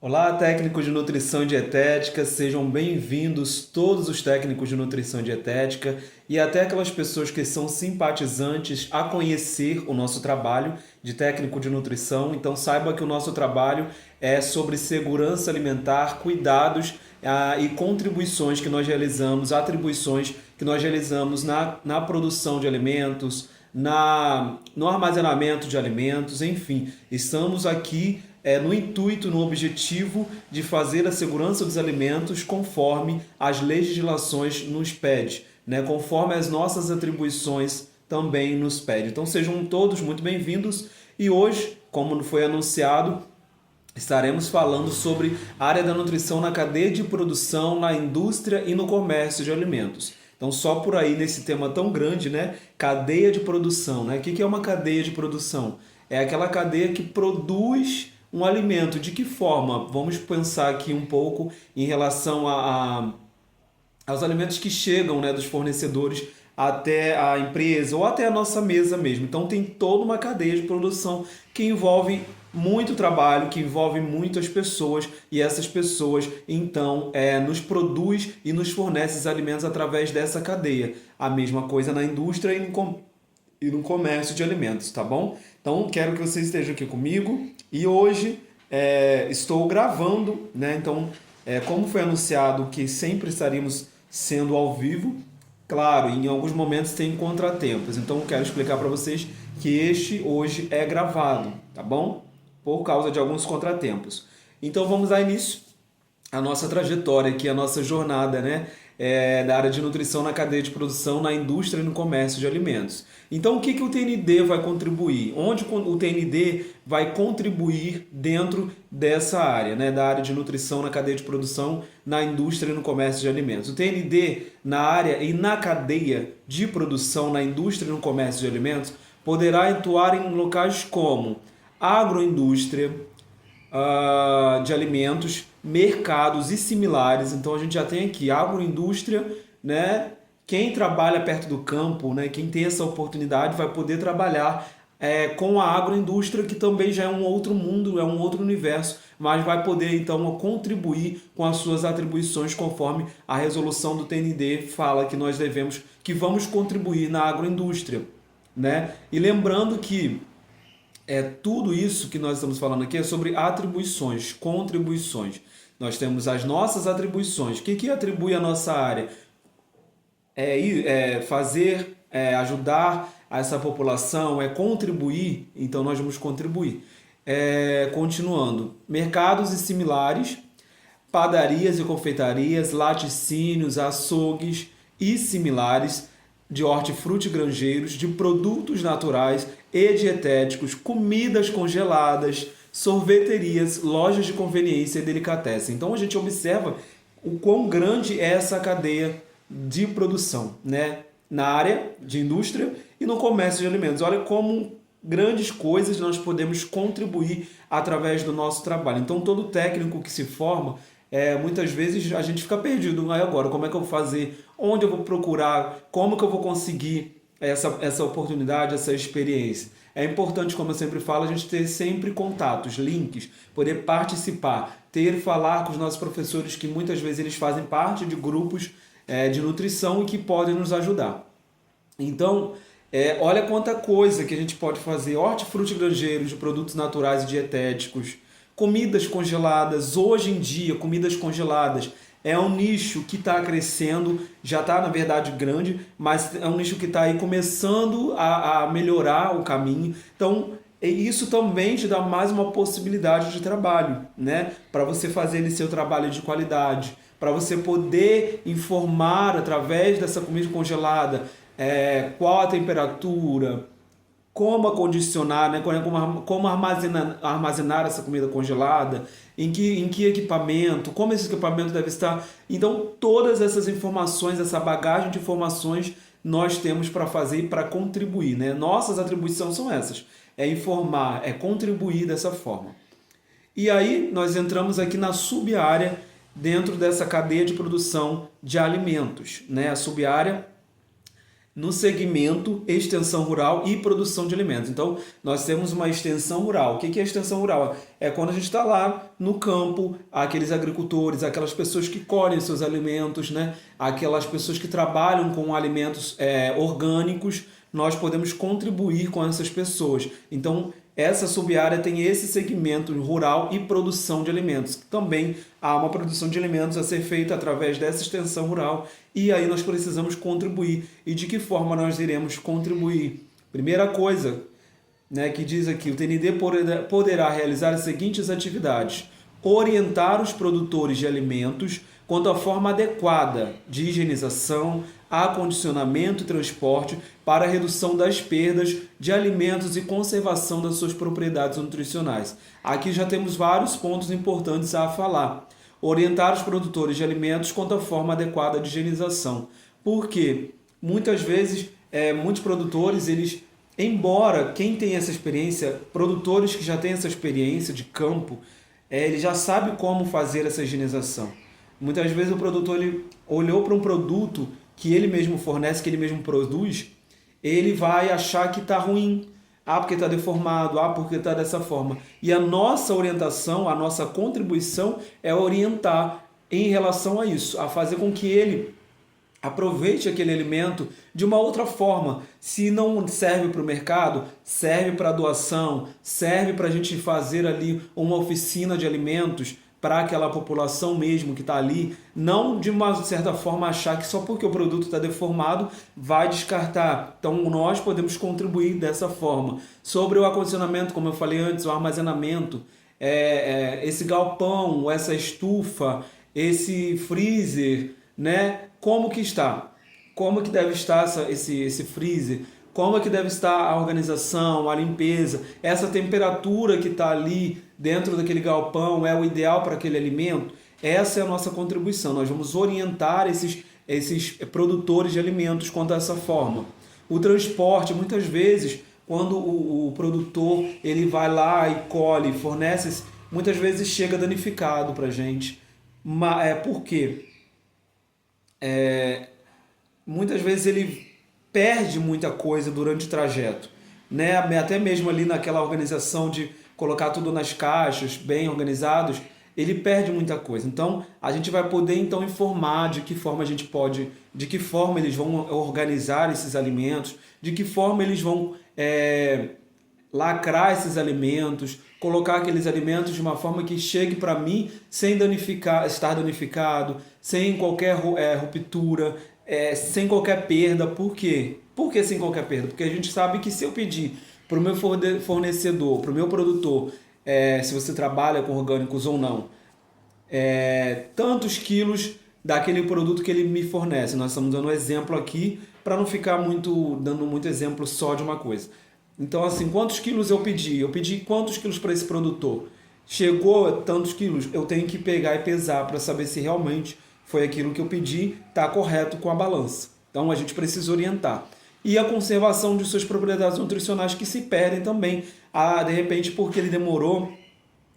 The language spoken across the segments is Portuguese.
Olá, técnicos de nutrição e dietética, sejam bem-vindos todos os técnicos de nutrição e dietética e até aquelas pessoas que são simpatizantes a conhecer o nosso trabalho de técnico de nutrição. Então saiba que o nosso trabalho é sobre segurança alimentar, cuidados e contribuições que nós realizamos, atribuições que nós realizamos na produção de alimentos, no armazenamento de alimentos, enfim, estamos aqui no intuito, no objetivo de fazer a segurança dos alimentos conforme as legislações nos pede, né? Conforme as nossas atribuições também nos pede. Então sejam todos muito bem-vindos e hoje, como foi anunciado, estaremos falando sobre a área da nutrição na cadeia de produção, na indústria e no comércio de alimentos. Então, só por aí nesse tema tão grande, né? Cadeia de produção, né? O que é uma cadeia de produção? É aquela cadeia que produz um alimento. De que forma? Vamos pensar aqui um pouco em relação aos alimentos que chegam, né, dos fornecedores até a empresa ou até a nossa mesa mesmo. Então tem toda uma cadeia de produção que envolve muito trabalho, que envolve muitas pessoas e essas pessoas então nos produz e nos fornece os alimentos através dessa cadeia. A mesma coisa na indústria e no comércio de alimentos, tá bom? Então quero que vocês estejam aqui comigo e hoje estou gravando, né? Então, como foi anunciado que sempre estaríamos sendo ao vivo, claro, em alguns momentos tem contratempos, então quero explicar para vocês que este hoje é gravado, tá bom? Por causa de alguns contratempos. Então vamos dar início à nossa trajetória aqui, a nossa jornada, né? Da área de nutrição na cadeia de produção, na indústria e no comércio de alimentos. Então, o que o TND vai contribuir? Onde o TND vai contribuir dentro dessa área, né? Da área de nutrição na cadeia de produção, na indústria e no comércio de alimentos. O TND na área e na cadeia de produção, na indústria e no comércio de alimentos, poderá atuar em locais como agroindústria, de alimentos, mercados e similares. Então a gente já tem aqui agroindústria, né? Quem trabalha perto do campo, né? Quem tem essa oportunidade vai poder trabalhar com a agroindústria, que também já é um outro mundo, é um outro universo, mas vai poder então contribuir com as suas atribuições conforme a resolução do TND fala que vamos contribuir na agroindústria, né? E lembrando que tudo isso que nós estamos falando aqui é sobre atribuições, contribuições. Nós temos as nossas atribuições. O que atribui a nossa área? Fazer, ajudar essa população, contribuir, então nós vamos contribuir. Continuando, mercados e similares, padarias e confeitarias, laticínios, açougues e similares, de hortifruti granjeiros, de produtos naturais e dietéticos, comidas congeladas, sorveterias, lojas de conveniência e delicatessen. Então a gente observa o quão grande é essa cadeia de produção, né? Na área de indústria e no comércio de alimentos. Olha como grandes coisas nós podemos contribuir através do nosso trabalho. Então todo técnico que se forma, muitas vezes a gente fica perdido. Aí agora, como é que eu vou fazer? Onde eu vou procurar? Como que eu vou conseguir essa oportunidade, essa experiência? É importante, como eu sempre falo, a gente ter sempre contatos, links, poder participar, falar com os nossos professores que muitas vezes eles fazem parte de grupos de nutrição e que podem nos ajudar. Então, olha quanta coisa que a gente pode fazer. Hortifruti grangeiros, de produtos naturais e dietéticos, comidas congeladas. Hoje em dia, comidas congeladas é um nicho que está crescendo, já está na verdade grande, mas é um nicho que está aí começando a melhorar o caminho. Então, isso também te dá mais uma possibilidade de trabalho, né? Para você fazer esse seu trabalho de qualidade, para você poder informar através dessa comida congelada qual a temperatura, como acondicionar, né? Como armazenar essa comida congelada, em que equipamento, como esse equipamento deve estar. Então, todas essas informações, essa bagagem de informações, nós temos para fazer e para contribuir, né? Nossas atribuições são essas, informar, contribuir dessa forma. E aí, nós entramos aqui na sub-área dentro dessa cadeia de produção de alimentos, né? A sub-área no segmento extensão rural e produção de alimentos. Então, nós temos uma extensão rural. O que é extensão rural? É quando a gente está lá no campo, aqueles agricultores, aquelas pessoas que colhem seus alimentos, né? Aquelas pessoas que trabalham com alimentos orgânicos, nós podemos contribuir com essas pessoas. Então, essa sub-área tem esse segmento rural e produção de alimentos. Também há uma produção de alimentos a ser feita através dessa extensão rural e aí nós precisamos contribuir. E de que forma nós iremos contribuir? Primeira coisa, né, que diz aqui, o TND poderá realizar as seguintes atividades: orientar os produtores de alimentos quanto à forma adequada de higienização, acondicionamento e transporte para a redução das perdas de alimentos e conservação das suas propriedades nutricionais. Aqui já temos vários pontos importantes a falar. Orientar os produtores de alimentos quanto à forma adequada de higienização. Porque muitas vezes, muitos produtores, embora quem tem essa experiência, produtores que já têm essa experiência de campo, ele já sabe como fazer essa higienização. Muitas vezes o produtor ele olhou para um produto que ele mesmo fornece, que ele mesmo produz, ele vai achar que está ruim. Porque está deformado, porque está dessa forma. E a nossa orientação, a nossa contribuição é orientar em relação a isso, a fazer com que ele aproveite aquele alimento de uma outra forma. Se não serve para o mercado, serve para doação, serve para a gente fazer ali uma oficina de alimentos para aquela população mesmo que está ali, não de uma certa forma achar que só porque o produto está deformado vai descartar. Então nós podemos contribuir dessa forma. Sobre o acondicionamento, como eu falei antes, o armazenamento, esse galpão, essa estufa, esse freezer, né? Como que está? Como que deve estar esse freezer? Como é que deve estar a organização, a limpeza, essa temperatura que está ali dentro daquele galpão é o ideal para aquele alimento? Essa é a nossa contribuição. Nós vamos orientar esses produtores de alimentos quanto a essa forma. O transporte, muitas vezes, quando o produtor ele vai lá e colhe, fornece, muitas vezes chega danificado para a gente. Por quê? Muitas vezes ele perde muita coisa durante o trajeto, né? Até mesmo ali naquela organização de colocar tudo nas caixas, bem organizados, ele perde muita coisa. Então, a gente vai poder então informar de que forma a gente pode, de que forma eles vão organizar esses alimentos, de que forma eles vão lacrar esses alimentos, colocar aqueles alimentos de uma forma que chegue para mim sem estar danificado, sem qualquer ruptura, sem qualquer perda. Por quê? Por que sem qualquer perda? Porque a gente sabe que se eu pedir para o meu fornecedor, para o meu produtor, se você trabalha com orgânicos ou não, tantos quilos daquele produto que ele me fornece. Nós estamos dando um exemplo aqui para não ficar dando muito exemplo só de uma coisa. Então, assim, quantos quilos eu pedi? Eu pedi quantos quilos para esse produtor? Chegou a tantos quilos, eu tenho que pegar e pesar para saber se realmente foi aquilo que eu pedi, está correto com a balança. Então a gente precisa orientar. E a conservação de suas propriedades nutricionais que se perdem também. De repente, porque ele demorou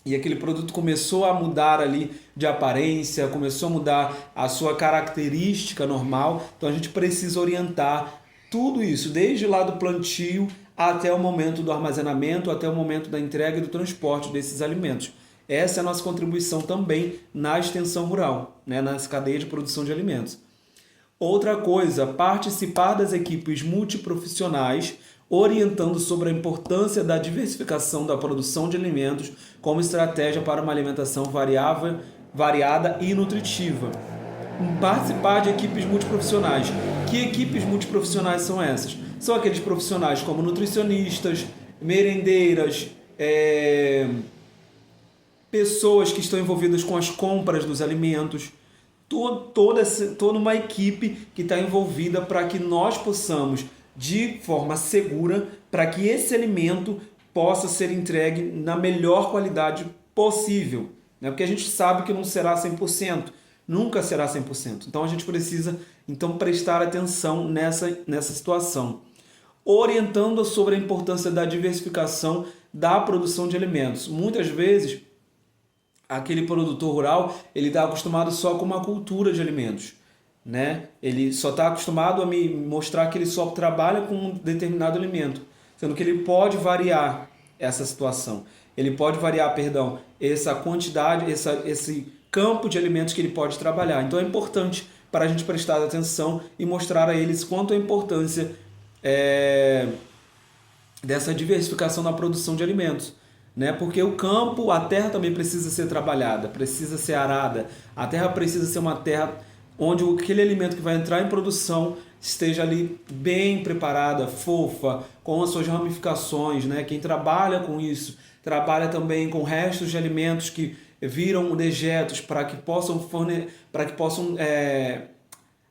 e aquele produto começou a mudar ali de aparência, começou a mudar a sua característica normal. Então a gente precisa orientar tudo isso, desde lá do plantio até o momento do armazenamento, até o momento da entrega e do transporte desses alimentos. Essa é a nossa contribuição também na extensão rural, né, nas cadeias de produção de alimentos. Outra coisa, participar das equipes multiprofissionais, orientando sobre a importância da diversificação da produção de alimentos como estratégia para uma alimentação variada e nutritiva. Participar de equipes multiprofissionais. Que equipes multiprofissionais são essas? São aqueles profissionais como nutricionistas, merendeiras, pessoas que estão envolvidas com as compras dos alimentos, toda uma equipe que está envolvida para que nós possamos, de forma segura, para que esse alimento possa ser entregue na melhor qualidade possível, né? Porque a gente sabe que não será 100%, nunca será 100%. Então a gente precisa prestar atenção nessa situação, orientando sobre a importância da diversificação da produção de alimentos. Muitas vezes aquele produtor rural, ele está acostumado só com uma cultura de alimentos. né? Ele só está acostumado a me mostrar que ele só trabalha com um determinado alimento, sendo que ele pode variar essa situação. Ele pode variar, perdão, essa quantidade, esse campo de alimentos que ele pode trabalhar. Então é importante para a gente prestar atenção e mostrar a eles quanto a importância dessa diversificação na produção de alimentos, né? Porque o campo, a terra também precisa ser trabalhada, precisa ser arada. A terra precisa ser uma terra onde aquele alimento que vai entrar em produção esteja ali bem preparada, fofa, com as suas ramificações, né? Quem trabalha com isso, trabalha também com restos de alimentos que viram dejetos para que possam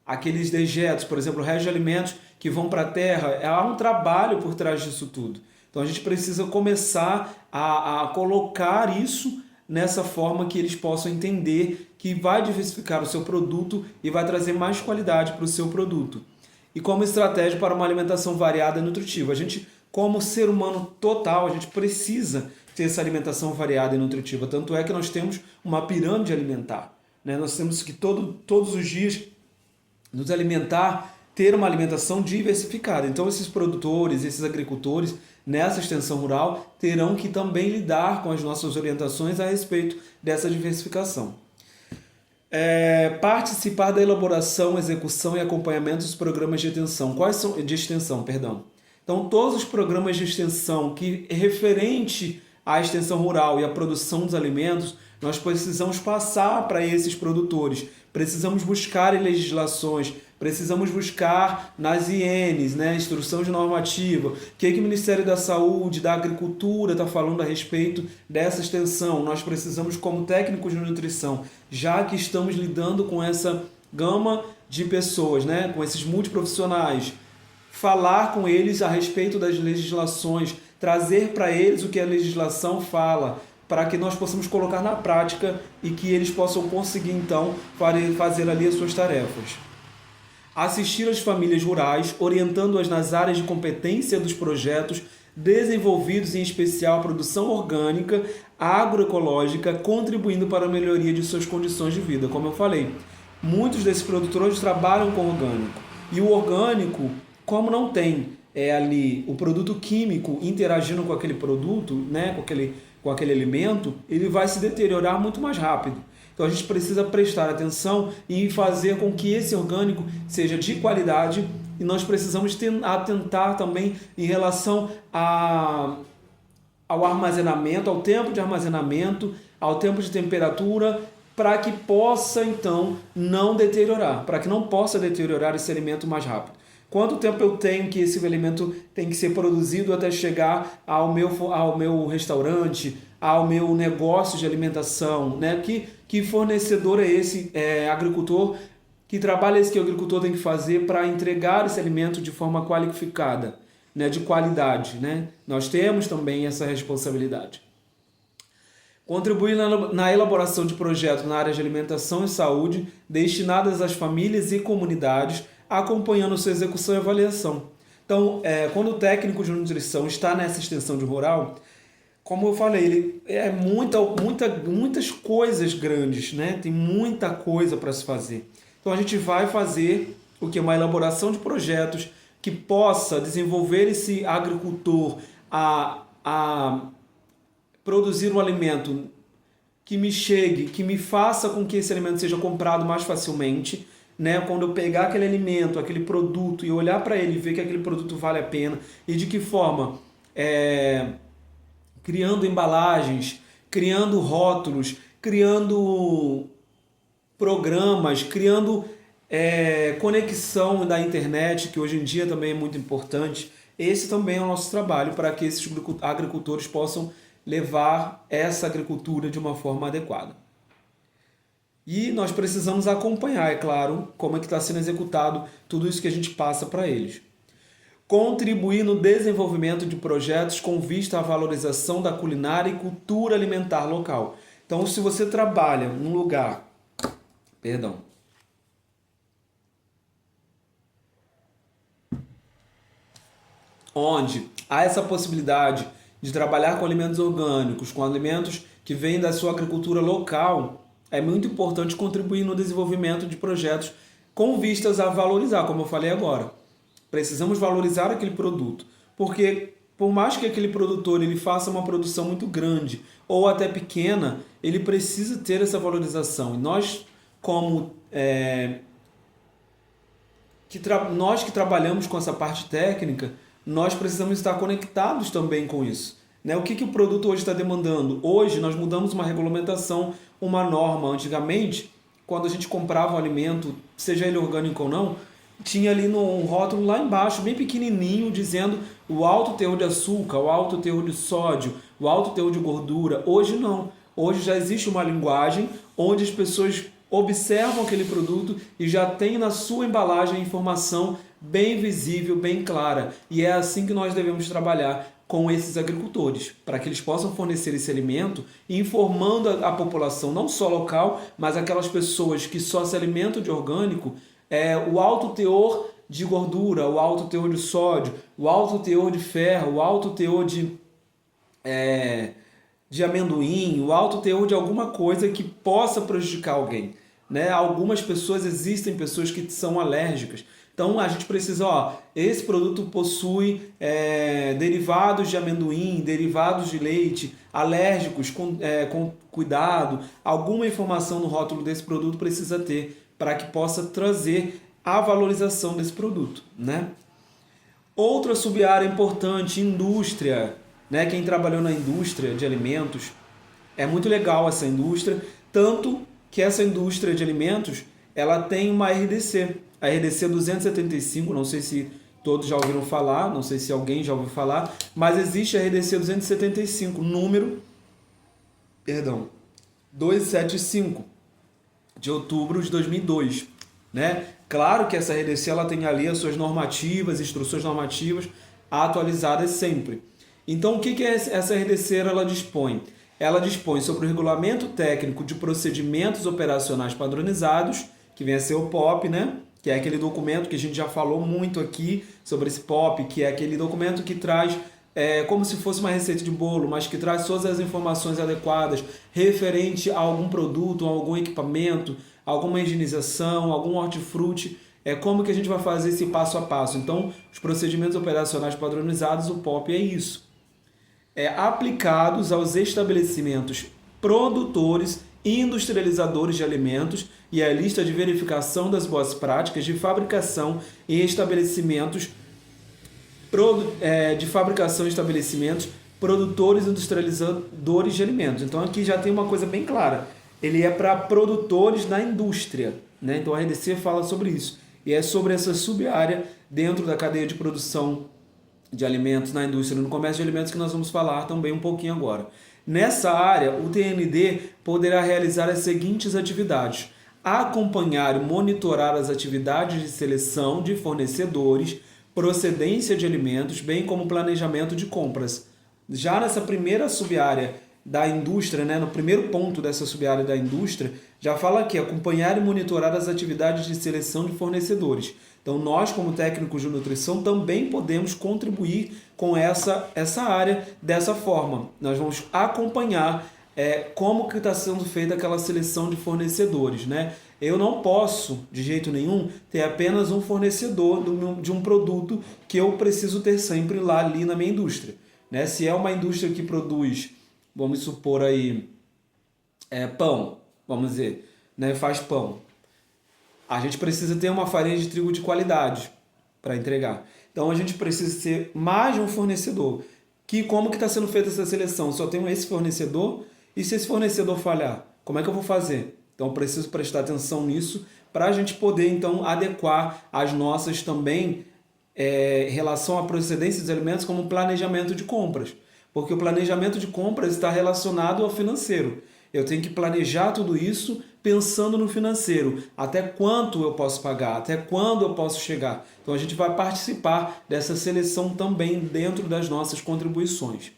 aqueles dejetos, por exemplo, restos de alimentos que vão para a terra, há um trabalho por trás disso tudo. Então a gente precisa começar a colocar isso nessa forma que eles possam entender que vai diversificar o seu produto e vai trazer mais qualidade para o seu produto. E como estratégia para uma alimentação variada e nutritiva. A gente, como ser humano total, a gente precisa ter essa alimentação variada e nutritiva. Tanto é que nós temos uma pirâmide alimentar, né? Nós temos que todos os dias nos alimentar, ter uma alimentação diversificada. Então esses produtores, esses agricultores, nessa extensão rural, terão que também lidar com as nossas orientações a respeito dessa diversificação. Participar da elaboração, execução e acompanhamento dos programas de extensão. Quais são de extensão, perdão? Então todos os programas de extensão que é referente à extensão rural e à produção dos alimentos, nós precisamos passar para esses produtores. Precisamos buscar em legislações, precisamos buscar nas INs, né, instrução de normativa, o que o Ministério da Saúde, da Agricultura está falando a respeito dessa extensão. Nós precisamos, como técnicos de nutrição, já que estamos lidando com essa gama de pessoas, né, com esses multiprofissionais, falar com eles a respeito das legislações, trazer para eles o que a legislação fala, para que nós possamos colocar na prática e que eles possam conseguir, então, fazer ali as suas tarefas. Assistir às famílias rurais, orientando-as nas áreas de competência dos projetos desenvolvidos, em especial a produção orgânica, agroecológica, contribuindo para a melhoria de suas condições de vida. Como eu falei, muitos desses produtores trabalham com orgânico. E o orgânico, como não tem ali o produto químico interagindo com aquele produto, né, com aquele alimento, ele vai se deteriorar muito mais rápido. Então a gente precisa prestar atenção e fazer com que esse orgânico seja de qualidade, e nós precisamos atentar também em relação ao armazenamento, ao tempo de armazenamento, ao tempo de temperatura, para que possa então não deteriorar, para que não possa deteriorar esse alimento mais rápido. Quanto tempo eu tenho que esse alimento tem que ser produzido até chegar ao meu restaurante, ao meu negócio de alimentação, né? Que fornecedor é esse agricultor? Que trabalho é esse que o agricultor tem que fazer para entregar esse alimento de forma qualificada, né? De qualidade, né? Nós temos também essa responsabilidade. Contribuir na elaboração de projetos na área de alimentação e saúde destinadas às famílias e comunidades, acompanhando sua execução e avaliação. Então, quando o técnico de nutrição está nessa extensão de rural, como eu falei, ele muitas coisas grandes, né? Tem muita coisa para se fazer. Então a gente vai fazer o que? Uma elaboração de projetos que possa desenvolver esse agricultor a produzir um alimento que me chegue, que me faça com que esse alimento seja comprado mais facilmente, né? Quando eu pegar aquele alimento, aquele produto e olhar para ele e ver que aquele produto vale a pena, e de que forma? Criando embalagens, criando rótulos, criando programas, criando conexão da internet, que hoje em dia também é muito importante. Esse também é o nosso trabalho para que esses agricultores possam levar essa agricultura de uma forma adequada. E nós precisamos acompanhar, é claro, como é que está sendo executado tudo isso que a gente passa para eles. Contribuir no desenvolvimento de projetos com vista à valorização da culinária e cultura alimentar local. Então, se você trabalha num lugar, onde há essa possibilidade de trabalhar com alimentos orgânicos, com alimentos que vêm da sua agricultura local, é muito importante contribuir no desenvolvimento de projetos com vistas a valorizar, como eu falei agora. Precisamos valorizar aquele produto, porque por mais que aquele produtor ele faça uma produção muito grande ou até pequena, ele precisa ter essa valorização. E nós, como nós que trabalhamos com essa parte técnica, nós precisamos estar conectados também com isso. Né? O que o produto hoje está demandando? Hoje nós mudamos uma regulamentação, uma norma. Antigamente, quando a gente comprava um alimento, seja ele orgânico ou não, tinha ali no rótulo lá embaixo, bem pequenininho, dizendo o alto teor de açúcar, o alto teor de sódio, o alto teor de gordura. Hoje não. Hoje já existe uma linguagem onde as pessoas observam aquele produto e já tem na sua embalagem a informação bem visível, bem clara. E é assim que nós devemos trabalhar com esses agricultores, para que eles possam fornecer esse alimento, informando a população, não só local, mas aquelas pessoas que só se alimentam de orgânico, o alto teor de gordura, o alto teor de sódio, o alto teor de ferro, o alto teor de amendoim, o alto teor de alguma coisa que possa prejudicar alguém. Né? Algumas pessoas, existem pessoas que são alérgicas. Então a gente precisa, esse produto possui derivados de amendoim, derivados de leite, alérgicos, com cuidado. Alguma informação no rótulo desse produto precisa ter para que possa trazer a valorização desse produto. Né? Outra sub-área importante, indústria. Né? Quem trabalhou na indústria de alimentos, é muito legal essa indústria, tanto que essa indústria de alimentos ela tem uma RDC. A RDC 275, não sei se todos já ouviram falar, não sei se alguém já ouviu falar, mas existe a RDC 275, número 275, de outubro de 2002. Né? Claro que essa RDC ela tem ali as suas normativas, instruções normativas atualizadas sempre. Então, o que essa RDC ela dispõe? Ela dispõe sobre o regulamento técnico de procedimentos operacionais padronizados, que vem a ser o POP, né? Que é aquele documento que a gente já falou muito aqui sobre esse POP, que é aquele documento que traz como se fosse uma receita de bolo, mas que traz todas as informações adequadas referente a algum produto, a algum equipamento, alguma higienização, algum hortifruti, como que a gente vai fazer esse passo a passo. Então, os procedimentos operacionais padronizados, o POP é isso. Aplicados aos estabelecimentos produtores e industrializadores de alimentos e a lista de verificação das boas práticas de fabricação em estabelecimentos produtores e industrializadores de alimentos. Então aqui já tem uma coisa bem clara. Ele é para produtores na indústria, né? Então a RDC fala sobre isso. E é sobre essa sub-área dentro da cadeia de produção de alimentos na indústria e no comércio de alimentos que nós vamos falar também um pouquinho agora. Nessa área, o TND poderá realizar as seguintes atividades: acompanhar e monitorar as atividades de seleção de fornecedores, procedência de alimentos, bem como planejamento de compras. Já nessa primeira sub-área da indústria, né, no primeiro ponto dessa sub-área da indústria, já fala aqui, acompanhar e monitorar as atividades de seleção de fornecedores. Então, nós, como técnicos de nutrição, também podemos contribuir com essa área dessa forma. Nós vamos acompanhar como que está sendo feita aquela seleção de fornecedores. Né? Eu não posso, de jeito nenhum, ter apenas um fornecedor de um produto que eu preciso ter sempre lá ali na minha indústria. Né? Se é uma indústria que produz, vamos supor aí, pão, vamos dizer, né? Faz pão. A gente precisa ter uma farinha de trigo de qualidade para entregar. Então a gente precisa ter mais de um fornecedor. Como que está sendo feita essa seleção? Só tenho esse fornecedor? E se esse fornecedor falhar, como é que eu vou fazer? Então eu preciso prestar atenção nisso para a gente poder então adequar as nossas também relação à procedência dos alimentos como planejamento de compras. Porque o planejamento de compras está relacionado ao financeiro. Eu tenho que planejar tudo isso pensando no financeiro. Até quanto eu posso pagar? Até quando eu posso chegar? Então a gente vai participar dessa seleção também dentro das nossas contribuições.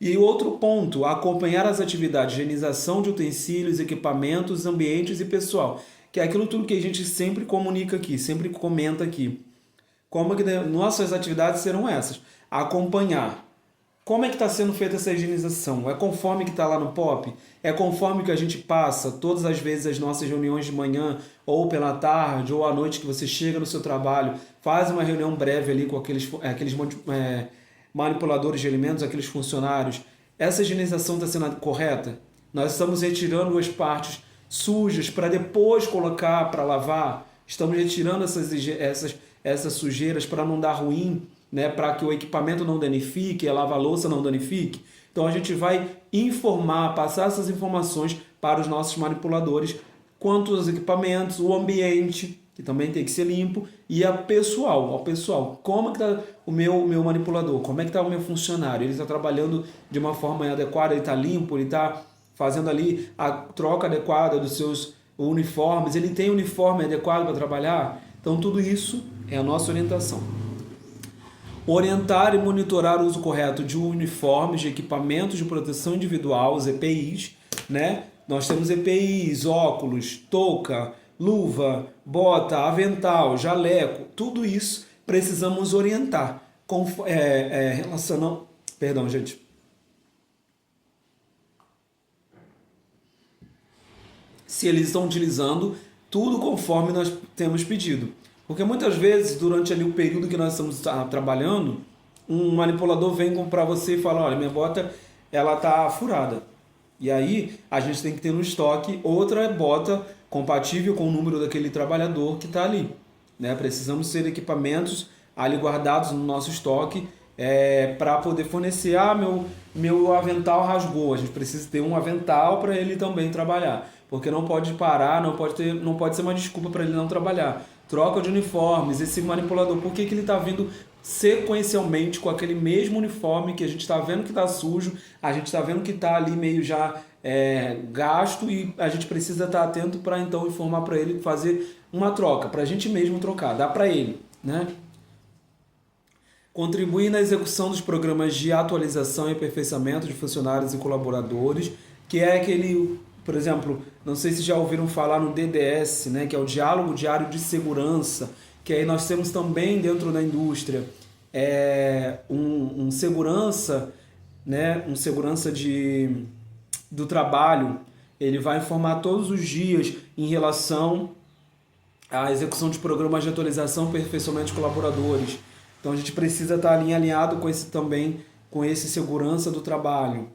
E outro ponto, acompanhar as atividades de higienização de utensílios, equipamentos, ambientes e pessoal. Que é aquilo tudo que a gente sempre comunica aqui, sempre comenta aqui. Como que nossas atividades serão essas? Acompanhar Como é que está sendo feita essa higienização? É conforme que está lá no POP? É conforme que a gente passa todas as vezes as nossas reuniões de manhã, ou pela tarde, ou à noite que você chega no seu trabalho, faz uma reunião breve ali com aqueles manipuladores de alimentos, aqueles funcionários. Essa higienização está sendo correta? Nós estamos retirando as partes sujas para depois colocar para lavar? Estamos retirando essas sujeiras para não dar ruim, né, para que o equipamento não danifique, a lava-louça não danifique. Então a gente vai informar, passar essas informações para os nossos manipuladores quanto aos equipamentos, o ambiente, que também tem que ser limpo, e ao pessoal, como é que está o meu manipulador, como é que está o meu funcionário, ele está trabalhando de uma forma adequada, ele está limpo, ele está fazendo ali a troca adequada dos seus uniformes, ele tem uniforme adequado para trabalhar. Então tudo isso é a nossa orientação. Orientar e monitorar o uso correto de uniformes, de equipamentos de proteção individual, os EPIs, né? Nós temos EPIs, óculos, touca, luva, bota, avental, jaleco, tudo isso precisamos orientar. Relacionando... Perdão, gente. Se eles estão utilizando tudo conforme nós temos pedido. Porque muitas vezes, durante ali o período que nós estamos trabalhando, um manipulador vem para você e fala, olha, minha bota ela está furada. E aí a gente tem que ter no estoque outra bota compatível com o número daquele trabalhador que está ali. Né? Precisamos ter equipamentos ali guardados no nosso estoque para poder fornecer. Meu avental rasgou, a gente precisa ter um avental para ele também trabalhar. Porque não pode parar, não pode ser uma desculpa para ele não trabalhar. Troca de uniformes, esse manipulador, por que ele está vindo sequencialmente com aquele mesmo uniforme que a gente está vendo que está sujo, a gente está vendo que está ali meio já gasto, e a gente precisa estar atento para então informar para ele, fazer uma troca, para a gente mesmo trocar, dá para ele, né? Contribuir na execução dos programas de atualização e aperfeiçoamento de funcionários e colaboradores, que é aquele... Por exemplo, não sei se já ouviram falar no DDS, né, que é o Diálogo Diário de Segurança, que aí nós temos também dentro da indústria um segurança, né, um segurança do trabalho. Ele vai informar todos os dias em relação à execução de programas de atualização e aperfeiçoamento de colaboradores. Então a gente precisa estar alinhado com esse segurança do trabalho.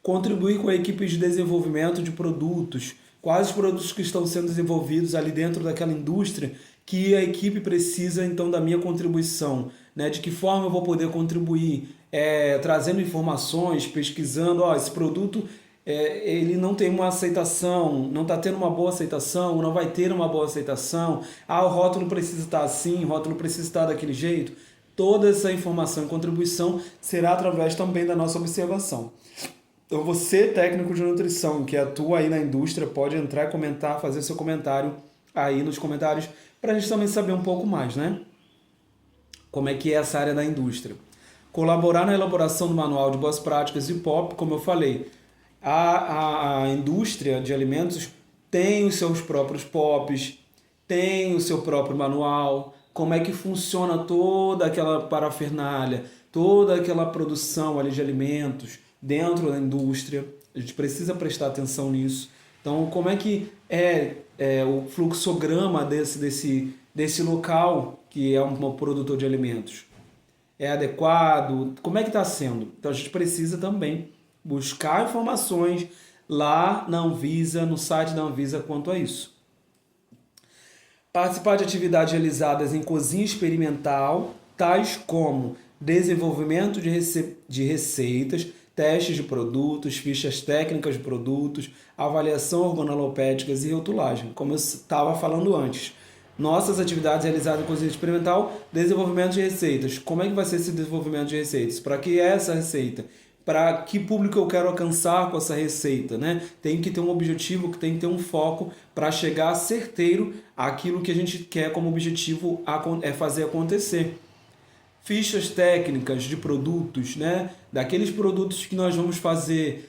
Contribuir com a equipe de desenvolvimento de produtos, quais os produtos que estão sendo desenvolvidos ali dentro daquela indústria que a equipe precisa então da minha contribuição, né? De que forma eu vou poder contribuir, trazendo informações, pesquisando, esse produto ele não tem uma aceitação, não está tendo uma boa aceitação, não vai ter uma boa aceitação, o rótulo precisa estar assim, o rótulo precisa estar daquele jeito. Toda essa informação e contribuição será através também da nossa observação. Então você, técnico de nutrição, que atua aí na indústria, pode entrar e comentar, fazer seu comentário aí nos comentários, para a gente também saber um pouco mais, né? Como é que é essa área da indústria. Colaborar na elaboração do manual de boas práticas de POP, como eu falei. A indústria de alimentos tem os seus próprios POPs, tem o seu próprio manual, como é que funciona toda aquela parafernália, toda aquela produção ali de alimentos, dentro da indústria, a gente precisa prestar atenção nisso. Então, como é que o fluxograma desse local que é um produtor de alimentos? É adequado? Como é que está sendo? Então, a gente precisa também buscar informações lá na Anvisa, no site da Anvisa quanto a isso. Participar de atividades realizadas em cozinha experimental, tais como desenvolvimento de receitas, testes de produtos, fichas técnicas de produtos, avaliação organolépticas e rotulagem, como eu estava falando antes. Nossas atividades realizadas em cozinha experimental, desenvolvimento de receitas. Como é que vai ser esse desenvolvimento de receitas? Para que é essa receita? Para que público eu quero alcançar com essa receita, né? Tem que ter um objetivo, tem que ter um foco para chegar certeiro àquilo que a gente quer como objetivo fazer acontecer. Fichas técnicas de produtos, né? Daqueles produtos que nós vamos fazer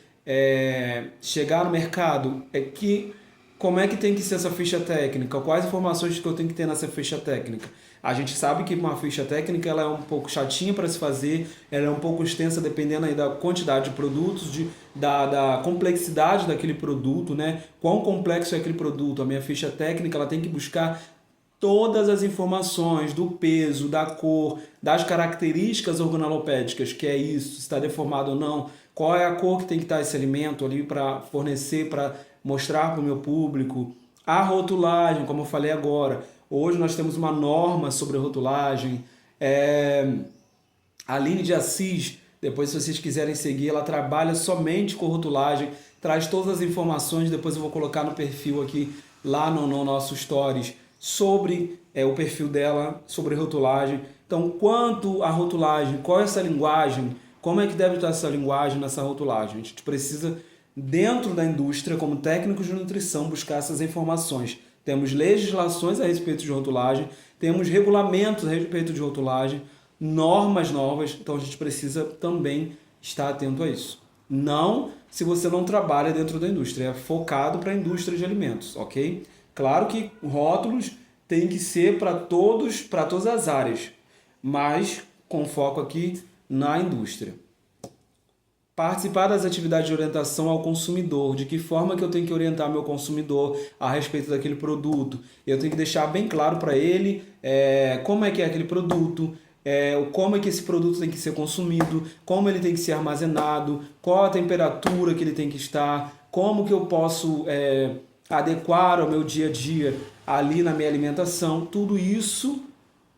chegar no mercado, Como é que tem que ser essa ficha técnica? Quais informações que eu tenho que ter nessa ficha técnica? A gente sabe que uma ficha técnica ela é um pouco chatinha para se fazer, ela é um pouco extensa dependendo aí da quantidade de produtos, da complexidade daquele produto, né? Quão complexo é aquele produto. A minha ficha técnica ela tem que buscar todas as informações do peso, da cor, das características organolépticas, que é isso, se está deformado ou não, qual é a cor que tem que estar esse alimento ali para fornecer, para mostrar para o meu público. A rotulagem, como eu falei agora, hoje nós temos uma norma sobre rotulagem. A Aline de Assis, depois se vocês quiserem seguir, ela trabalha somente com rotulagem, traz todas as informações, depois eu vou colocar no perfil aqui, lá no nosso Stories, sobre o perfil dela, sobre rotulagem. Então, quanto à rotulagem, qual é essa linguagem, como é que deve estar essa linguagem nessa rotulagem? A gente precisa, dentro da indústria, como técnicos de nutrição, buscar essas informações. Temos legislações a respeito de rotulagem, temos regulamentos a respeito de rotulagem, normas novas, então a gente precisa também estar atento a isso. Não se você não trabalha dentro da indústria, é focado para a indústria de alimentos, ok? Claro que rótulos tem que ser para todas as áreas, mas com foco aqui na indústria. Participar das atividades de orientação ao consumidor, de que forma que eu tenho que orientar meu consumidor a respeito daquele produto. Eu tenho que deixar bem claro para ele como é que é aquele produto, como é que esse produto tem que ser consumido, como ele tem que ser armazenado, qual a temperatura que ele tem que estar, como que eu posso adequar ao meu dia a dia ali na minha alimentação. Tudo isso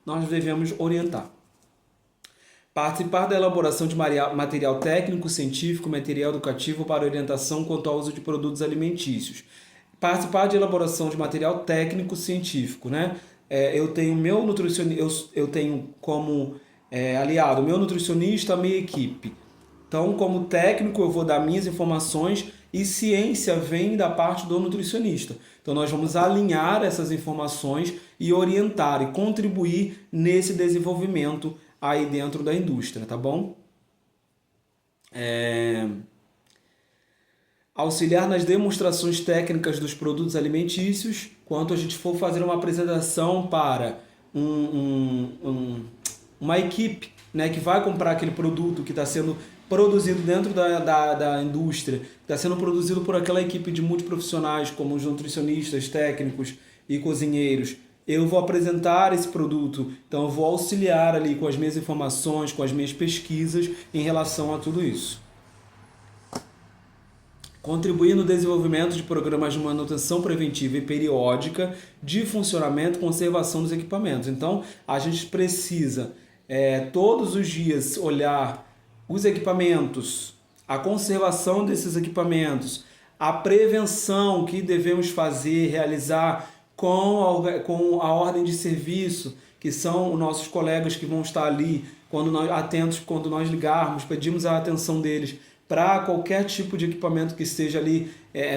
nós devemos orientar. Participar da elaboração de material técnico, científico, material educativo para orientação quanto ao uso de produtos alimentícios. Participar de elaboração de material técnico, científico, né? Eu tenho meu nutricionista, eu tenho como aliado meu nutricionista, a minha equipe. Então, como técnico, eu vou dar minhas informações e ciência vem da parte do nutricionista. Então, nós vamos alinhar essas informações e orientar e contribuir nesse desenvolvimento aí dentro da indústria, tá bom? Auxiliar nas demonstrações técnicas dos produtos alimentícios, quando a gente for fazer uma apresentação para uma equipe, né, que vai comprar aquele produto que está sendo produzido dentro da indústria, está sendo produzido por aquela equipe de multiprofissionais, como os nutricionistas, técnicos e cozinheiros. Eu vou apresentar esse produto, então eu vou auxiliar ali com as minhas informações, com as minhas pesquisas em relação a tudo isso. Contribuir no desenvolvimento de programas de manutenção preventiva e periódica de funcionamento e conservação dos equipamentos. Então, a gente precisa todos os dias olhar os equipamentos, a conservação desses equipamentos, a prevenção que devemos fazer, realizar com a ordem de serviço, que são os nossos colegas que vão estar ali atentos quando nós ligarmos, pedimos a atenção deles para qualquer tipo de equipamento que esteja ali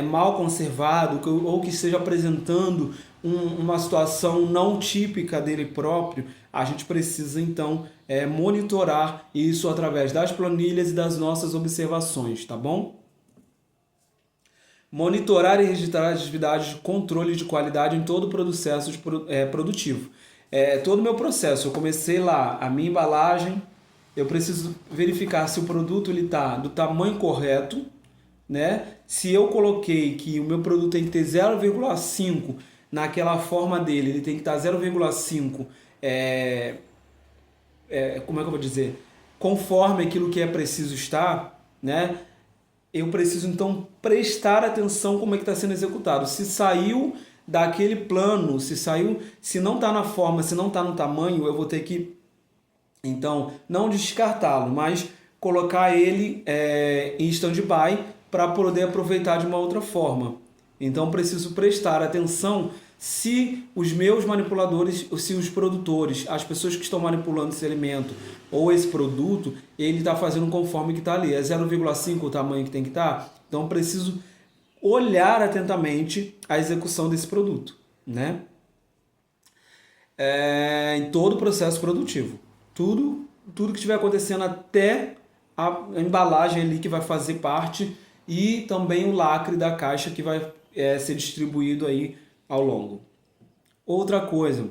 mal conservado ou que esteja apresentando uma situação não típica dele próprio. A gente precisa então monitorar isso através das planilhas e das nossas observações, tá bom? Monitorar e registrar as atividades de controle de qualidade em todo o processo produtivo. Todo o meu processo, eu comecei lá, a minha embalagem, eu preciso verificar se o produto está do tamanho correto, né? Se eu coloquei que o meu produto tem que ter 0,5 naquela forma dele, ele tem que estar 0,5, como é que eu vou dizer? Conforme aquilo que é preciso estar, né? Eu preciso então prestar atenção como é que está sendo executado. Se saiu daquele plano, se não está na forma, se não está no tamanho, eu vou ter que, então, não descartá-lo, mas colocar ele em stand-by para poder aproveitar de uma outra forma. Então, preciso prestar atenção se os meus manipuladores, se os produtores, as pessoas que estão manipulando esse alimento ou esse produto, ele está fazendo conforme que está ali. É 0,5 o tamanho que tem que estar? Então, preciso olhar atentamente a execução desse produto, né? Em todo o processo produtivo. Tudo que estiver acontecendo até a embalagem ali que vai fazer parte e também o lacre da caixa que vai ser distribuído aí ao longo. Outra coisa,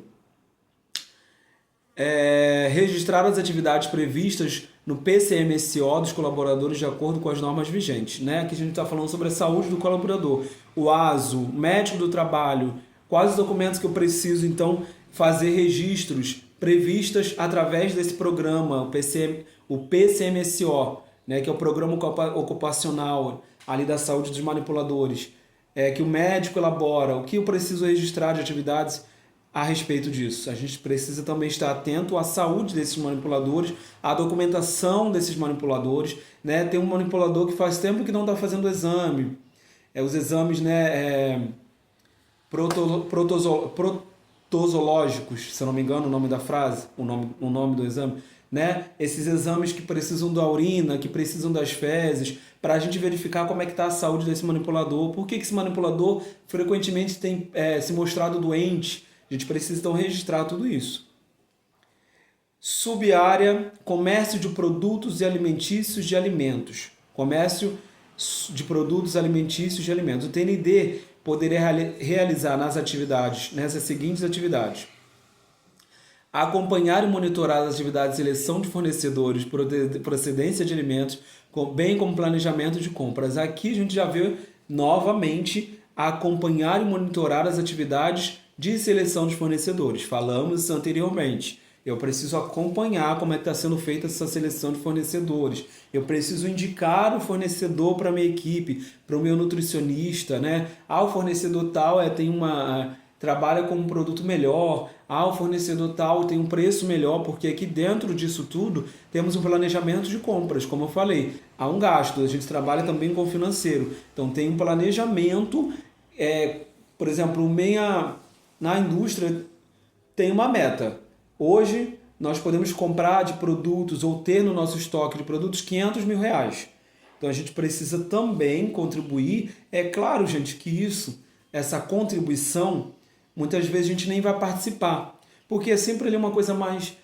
registrar as atividades previstas no PCMSO dos colaboradores de acordo com as normas vigentes, né? Aqui a gente está falando sobre a saúde do colaborador, o ASO, médico do trabalho, quais os documentos que eu preciso, então, fazer registros previstas através desse programa, o PCMSO, né? Que é o Programa Ocupacional ali da Saúde dos Manipuladores, que o médico elabora, o que eu preciso registrar de atividades a respeito disso. A gente precisa também estar atento à saúde desses manipuladores, à documentação desses manipuladores, né? Tem um manipulador que faz tempo que não está fazendo o exame, os exames, né, protozoológicos, se eu não me engano o nome da frase, o nome do exame, né? Esses exames que precisam da urina, que precisam das fezes, para a gente verificar como é que está a saúde desse manipulador, por que esse manipulador frequentemente tem se mostrado doente. A gente precisa então registrar tudo isso. Subárea, comércio de produtos e alimentícios de alimentos. Comércio de produtos alimentícios de alimentos. O TND poderia realizar nessas seguintes atividades: acompanhar e monitorar as atividades de seleção de fornecedores, procedência de alimentos, bem como planejamento de compras. Aqui a gente já vê novamente acompanhar e monitorar as atividades de seleção de fornecedores. Falamos isso anteriormente. Eu preciso acompanhar como é que está sendo feita essa seleção de fornecedores. Eu preciso indicar o fornecedor para a minha equipe, para o meu nutricionista, né? O fornecedor tal trabalha com um produto melhor. O fornecedor tal tem um preço melhor, porque aqui dentro disso tudo temos um planejamento de compras, como eu falei. Há um gasto, a gente trabalha também com o financeiro. Então tem um planejamento, por exemplo, na indústria tem uma meta. Hoje nós podemos comprar de produtos ou ter no nosso estoque de produtos R$500 mil. Então a gente precisa também contribuir. É claro, gente, que essa contribuição, muitas vezes a gente nem vai participar, porque é sempre ali uma coisa mais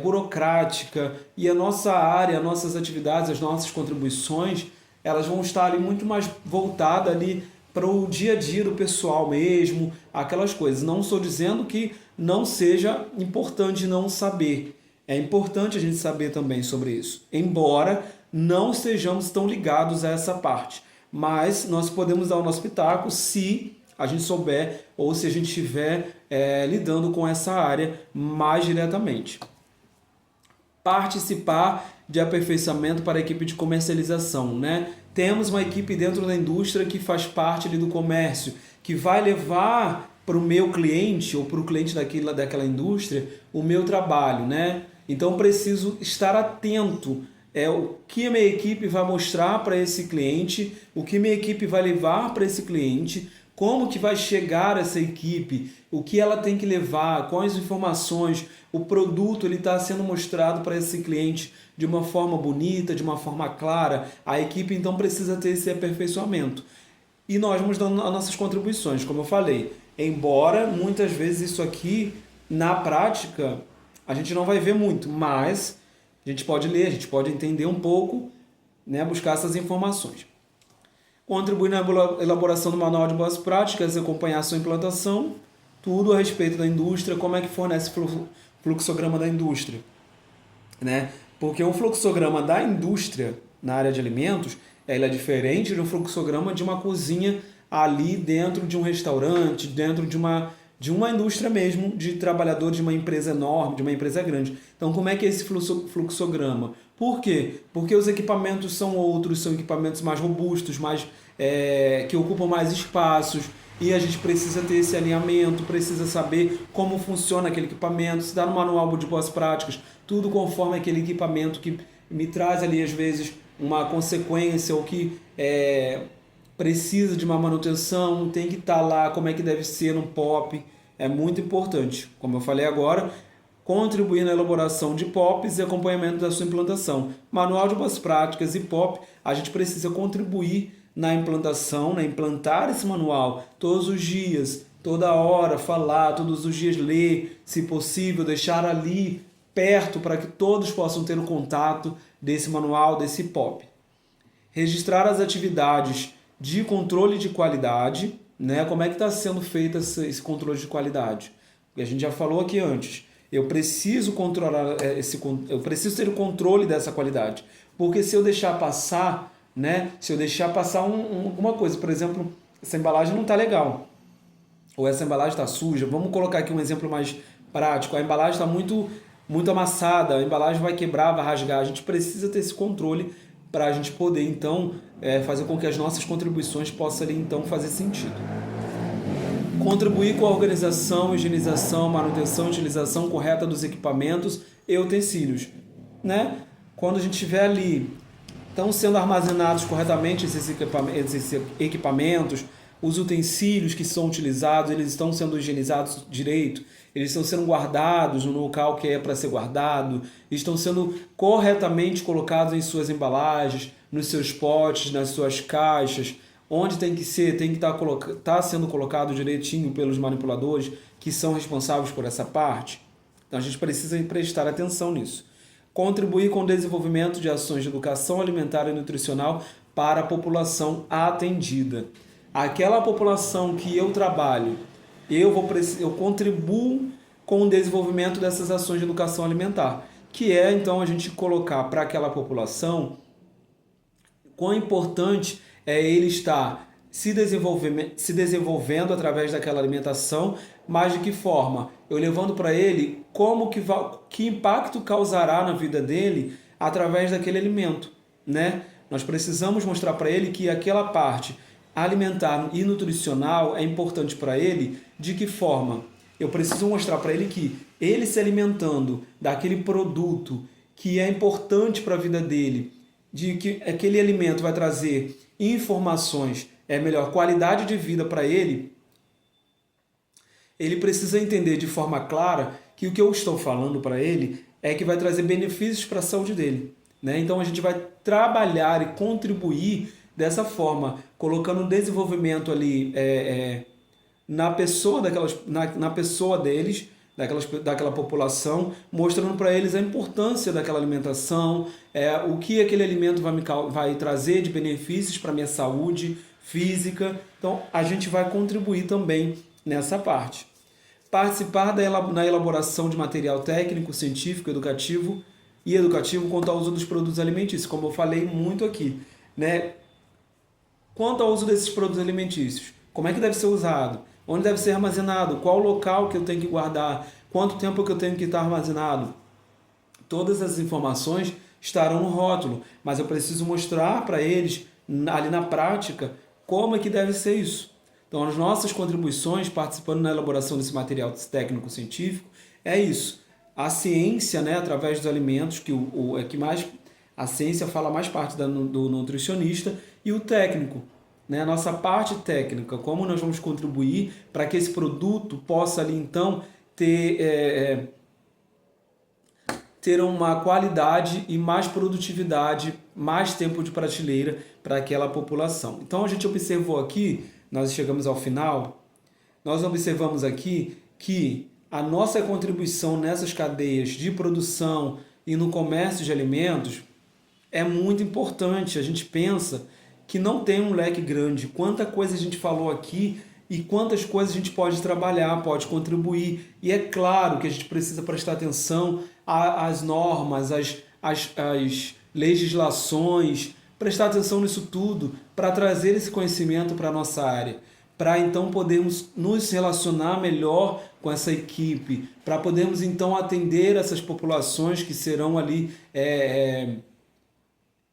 burocrática, e a nossa área, as nossas atividades, as nossas contribuições, elas vão estar ali muito mais voltadas ali para o dia a dia do pessoal mesmo, aquelas coisas. Não estou dizendo que não seja importante não saber. É importante a gente saber também sobre isso, embora não estejamos tão ligados a essa parte. Mas nós podemos dar o nosso pitaco se a gente souber ou se a gente estiver lidando com essa área mais diretamente. Participar de aperfeiçoamento para a equipe de comercialização, né? Temos uma equipe dentro da indústria que faz parte ali do comércio, que vai levar para o meu cliente ou para o cliente daquela indústria o meu trabalho, né? Então preciso estar atento o que a minha equipe vai mostrar para esse cliente, o que minha equipe vai levar para esse cliente, como que vai chegar essa equipe, o que ela tem que levar, quais informações, o produto ele está sendo mostrado para esse cliente de uma forma bonita, de uma forma clara. A equipe então precisa ter esse aperfeiçoamento. E nós vamos dando as nossas contribuições, como eu falei. Embora muitas vezes isso aqui, na prática, a gente não vai ver muito, mas a gente pode ler, a gente pode entender um pouco, né, buscar essas informações. Contribuir na elaboração do manual de boas práticas, acompanhar a sua implantação, tudo a respeito da indústria, como é que fornece o fluxograma da indústria, né? Porque um fluxograma da indústria na área de alimentos, ele é diferente de um fluxograma de uma cozinha ali dentro de um restaurante, dentro de uma indústria mesmo, de trabalhadores de uma empresa enorme, de uma empresa grande. Então, como é que é esse fluxograma? Por quê? Porque os equipamentos são outros, são equipamentos mais robustos, que ocupam mais espaços, e a gente precisa ter esse alinhamento, precisa saber como funciona aquele equipamento, se dá no manual de boas práticas, tudo conforme aquele equipamento que me traz ali, às vezes, uma consequência, ou que precisa de uma manutenção, tem que estar lá, como é que deve ser no POP, é muito importante. Como eu falei agora, contribuir na elaboração de POPs e acompanhamento da sua implantação. Manual de boas práticas e POP, a gente precisa contribuir na implantação, implantar esse manual todos os dias, toda hora, falar, todos os dias ler, se possível, deixar ali perto para que todos possam ter o contato desse manual, desse POP. registrar as atividades de controle de qualidade, né? Como é que está sendo feito esse controle de qualidade? Porque a gente já falou aqui antes. Eu preciso controlar eu preciso ter o controle dessa qualidade. Porque se eu deixar passar, né? Se eu deixar passar alguma coisa, por exemplo, essa embalagem não está legal, ou essa embalagem está suja. Vamos colocar aqui um exemplo mais prático. A embalagem está muito amassada, a embalagem vai quebrar, vai rasgar. A gente precisa ter esse controle para a gente poder, então, fazer com que as nossas contribuições possam, então, fazer sentido. Contribuir com a organização, higienização, manutenção e utilização correta dos equipamentos e utensílios, né? Quando a gente estiver ali, estão sendo armazenados corretamente esses equipamentos, os utensílios que são utilizados, eles estão sendo higienizados direito, eles estão sendo guardados no local que é para ser guardado, estão sendo corretamente colocados em suas embalagens, nos seus potes, nas suas caixas, onde tem que estar sendo colocado direitinho pelos manipuladores que são responsáveis por essa parte. Então a gente precisa prestar atenção nisso. Contribuir com o desenvolvimento de ações de educação alimentar e nutricional para a população atendida. Aquela população que eu trabalho, eu contribuo com o desenvolvimento dessas ações de educação alimentar, que é então a gente colocar para aquela população quão importante é ele estar se desenvolvendo através daquela alimentação, mas de que forma? Eu levando para ele que impacto causará na vida dele através daquele alimento, né? Nós precisamos mostrar para ele que aquela parte alimentar e nutricional é importante para ele. De que forma? Eu preciso mostrar para ele que ele se alimentando daquele produto que é importante para a vida dele, de que aquele alimento vai trazer informações, melhor, qualidade de vida para ele, ele precisa entender de forma clara que o que eu estou falando para ele é que vai trazer benefícios para a saúde dele, né? Então a gente vai trabalhar e contribuir dessa forma, colocando o desenvolvimento ali na pessoa na pessoa deles, daquela população, mostrando para eles a importância daquela alimentação, o que aquele alimento vai trazer de benefícios para a minha saúde física. Então a gente vai contribuir também nessa parte. Participar na elaboração de material técnico, científico, educativo quanto ao uso dos produtos alimentícios, como eu falei muito aqui, né? Quanto ao uso desses produtos alimentícios, como é que deve ser usado? Onde deve ser armazenado? Qual o local que eu tenho que guardar? Quanto tempo que eu tenho que estar armazenado? Todas as informações estarão no rótulo, mas eu preciso mostrar para eles, ali na prática, como é que deve ser isso. Então, as nossas contribuições, participando na elaboração desse material técnico-científico, é isso. A ciência, né, através dos alimentos, a ciência fala mais parte do nutricionista, e o técnico, né, a nossa parte técnica, como nós vamos contribuir para que esse produto possa ali então ter uma qualidade e mais produtividade, mais tempo de prateleira para aquela população. Então a gente observou aqui, nós chegamos ao final, nós observamos aqui que a nossa contribuição nessas cadeias de produção e no comércio de alimentos é muito importante. A gente pensa que não tem um leque grande. Quanta coisa a gente falou aqui e quantas coisas a gente pode trabalhar, pode contribuir. E é claro que a gente precisa prestar atenção às normas, às legislações, prestar atenção nisso tudo para trazer esse conhecimento para a nossa área, para então podermos nos relacionar melhor com essa equipe, para podermos então atender essas populações que serão ali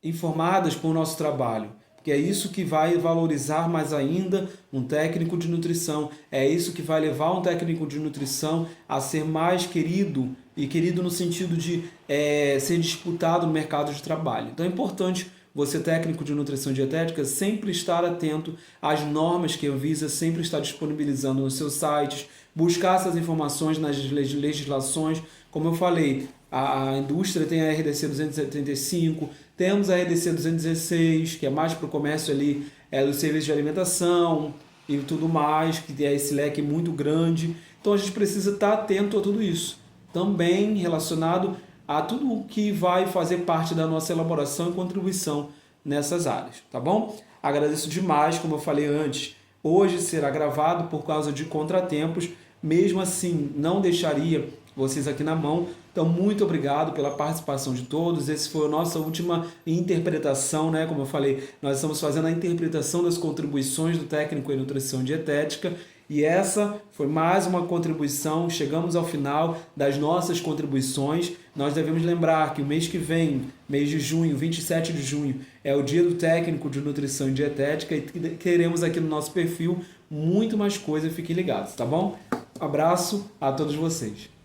informadas por nosso trabalho. Porque é isso que vai valorizar mais ainda um técnico de nutrição, é isso que vai levar um técnico de nutrição a ser mais querido, e querido no sentido de ser disputado no mercado de trabalho. Então é importante você, técnico de nutrição dietética, sempre estar atento às normas que a Anvisa sempre está disponibilizando nos seus sites, buscar essas informações nas legislações. Como eu falei, a indústria tem a RDC 275, temos a RDC 216, que é mais para o comércio ali, dos serviços de alimentação e tudo mais, que é esse leque muito grande. Então a gente precisa estar atento a tudo isso. Também relacionado a tudo o que vai fazer parte da nossa elaboração e contribuição nessas áreas, tá bom? Agradeço demais, como eu falei antes, hoje será gravado por causa de contratempos, mesmo assim não deixaria vocês aqui na mão. Então, muito obrigado pela participação de todos. Essa foi a nossa última interpretação, né? Como eu falei, nós estamos fazendo a interpretação das contribuições do técnico em nutrição dietética. E essa foi mais uma contribuição. Chegamos ao final das nossas contribuições. Nós devemos lembrar que o mês que vem, mês de junho, 27 de junho, é o dia do técnico de nutrição e dietética e queremos aqui no nosso perfil muito mais coisa. Fiquem ligados, tá bom? Abraço a todos vocês.